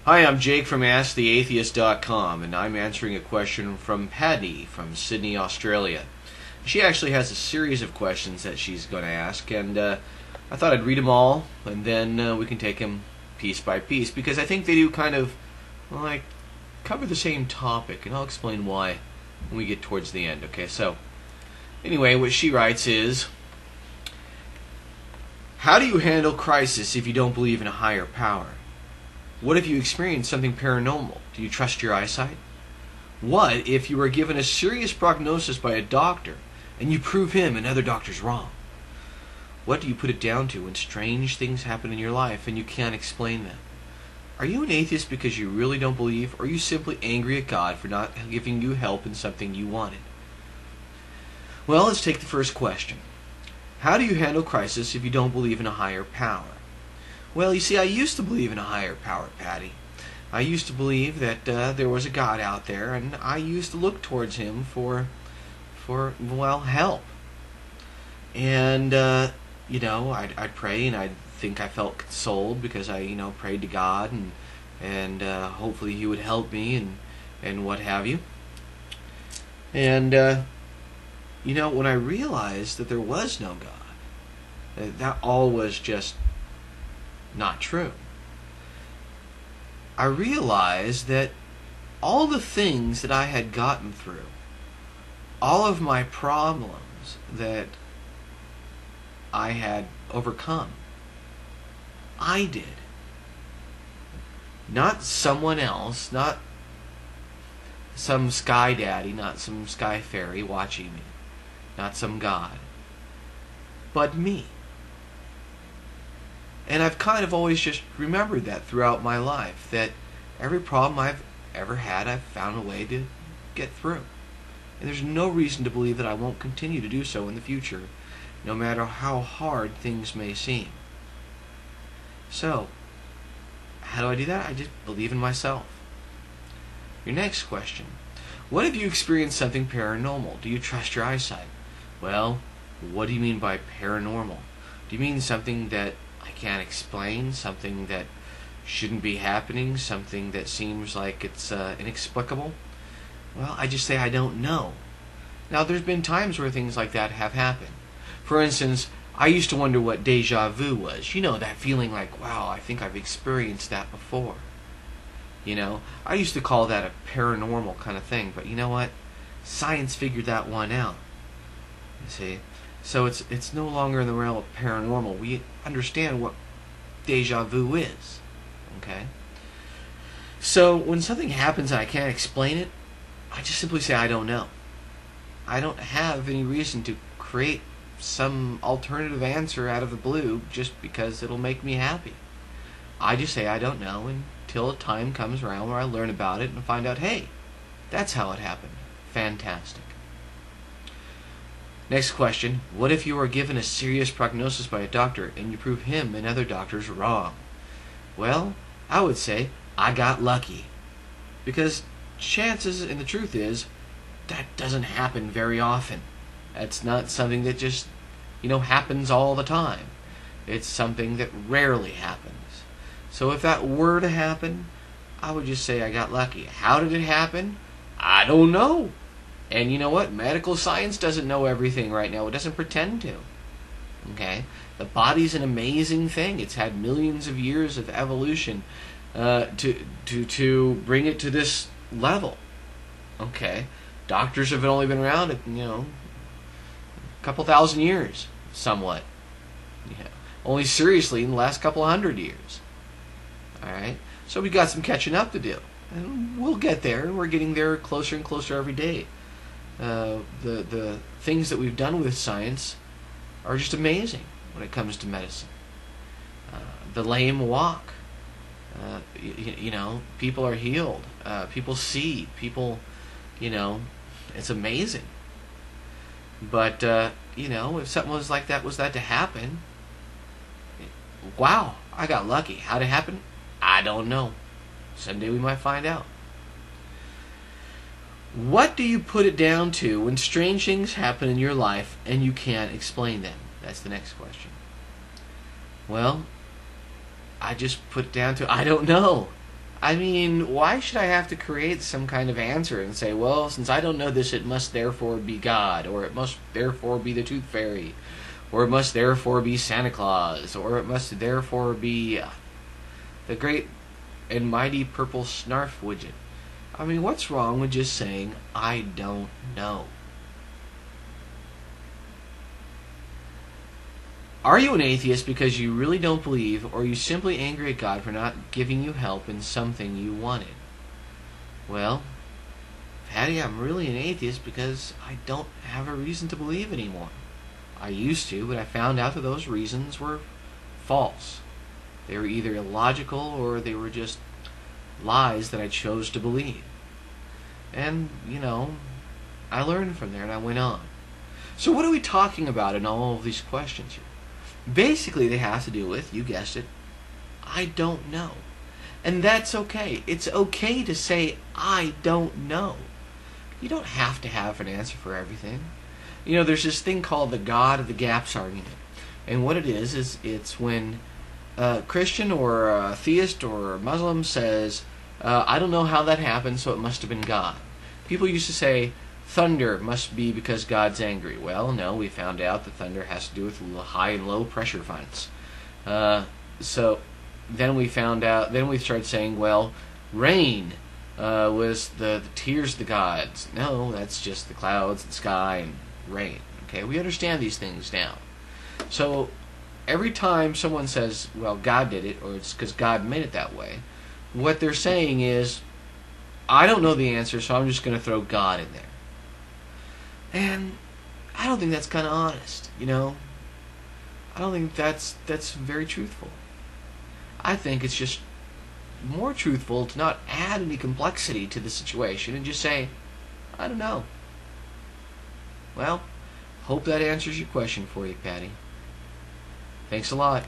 Hi, I'm Jake from AskTheAtheist.com, and I'm answering a question from Patty from Sydney, Australia. She actually has a series of questions that she's going to ask, and I thought I'd read them all, and then we can take them piece by piece, because I think they do kind of, like, cover the same topic, and I'll explain why when we get towards the end, okay? So, anyway, what she writes is, how do you handle crisis if you don't believe in a higher power? What if you experience something paranormal? Do you trust your eyesight? What if you were given a serious prognosis by a doctor and you prove him and other doctors wrong? What do you put it down to when strange things happen in your life and you can't explain them? Are you an atheist because you really don't believe, or are you simply angry at God for not giving you help in something you wanted? Well, let's take the first question. How do you handle crisis if you don't believe in a higher power? Well, you see, I used to believe in a higher power, Patty. I used to believe that there was a God out there, and I used to look towards him for help. And, I'd pray, and I'd think I felt consoled because I, prayed to God, and hopefully he would help me, and what have you. And, when I realized that there was no God, that all was just not true, I realized that all the things that I had gotten through, all of my problems that I had overcome, I did. Not someone else, not some sky daddy, not some sky fairy watching me, not some God, but me. And I've kind of always just remembered that throughout my life, that every problem I've ever had, I've found a way to get through. And there's no reason to believe that I won't continue to do so in the future, no matter how hard things may seem. So, how do I do that? I just believe in myself. Your next question. What if you experience something paranormal? Do you trust your eyesight? Well, what do you mean by paranormal? Do you mean something that I can't explain, something that shouldn't be happening, something that seems like it's inexplicable? Well, I just say I don't know. Now, there's been times where things like that have happened. For instance, I used to wonder what deja vu was. You know, that feeling like, wow, I think I've experienced that before. I used to call that a paranormal kind of thing, but you know what? Science figured that one out. You see? So it's no longer in the realm of paranormal. We understand what deja vu is. Okay? So when something happens and I can't explain it, I just simply say I don't know. I don't have any reason to create some alternative answer out of the blue just because it'll make me happy. I just say I don't know until a time comes around where I learn about it and find out, hey, that's how it happened. Fantastic. Next question. What if you were given a serious prognosis by a doctor and you prove him and other doctors wrong? Well, I would say I got lucky. Because chances, and the truth is, that doesn't happen very often. That's not something that just, happens all the time. It's something that rarely happens. So if that were to happen, I would just say I got lucky. How did it happen? I don't know. And you know what? Medical science doesn't know everything right now. It doesn't pretend to. Okay? The body's an amazing thing. It's had millions of years of evolution to bring it to this level. Okay? Doctors have only been around, a couple thousand years, somewhat. Yeah. Only seriously in the last couple of 100 years. Alright? So we got some catching up to do. And we'll get there. We're getting there closer and closer every day. The things that we've done with science are just amazing when it comes to medicine. The lame walk. People are healed. People see. People, it's amazing. But, if something was like that, to happen, wow, I got lucky. How'd it happen? I don't know. Someday we might find out. What do you put it down to when strange things happen in your life and you can't explain them? That's the next question. Well, I just put it down to I don't know. I mean, why should I have to create some kind of answer and say, well, since I don't know this, it must therefore be God, or it must therefore be the Tooth Fairy, or it must therefore be Santa Claus, or it must therefore be the great and mighty purple snarf widget. I mean, what's wrong with just saying, I don't know? Are you an atheist because you really don't believe, or are you simply angry at God for not giving you help in something you wanted? Well, Patty, I'm really an atheist because I don't have a reason to believe anymore. I used to, but I found out that those reasons were false. They were either illogical or they were just lies that I chose to believe. And, I learned from there and I went on. So what are we talking about in all of these questions here? Basically, they have to do with, you guessed it, I don't know. And that's okay. It's okay to say, I don't know. You don't have to have an answer for everything. There's this thing called the God of the Gaps argument. And what it is it's when a Christian or a theist or a Muslim says, I don't know how that happened, so it must have been God. People used to say, thunder must be because God's angry. Well, no, we found out that thunder has to do with high and low pressure vents. So then we started saying, well, rain was the tears of the gods. No, that's just the clouds and sky and rain. Okay, we understand these things now. So every time someone says, well, God did it, or it's because God made it that way, what they're saying is, I don't know the answer, so I'm just going to throw God in there. And I don't think that's kind of honest, I don't think that's very truthful. I think it's just more truthful to not add any complexity to the situation and just say, I don't know. Well, hope that answers your question for you, Patty. Thanks a lot.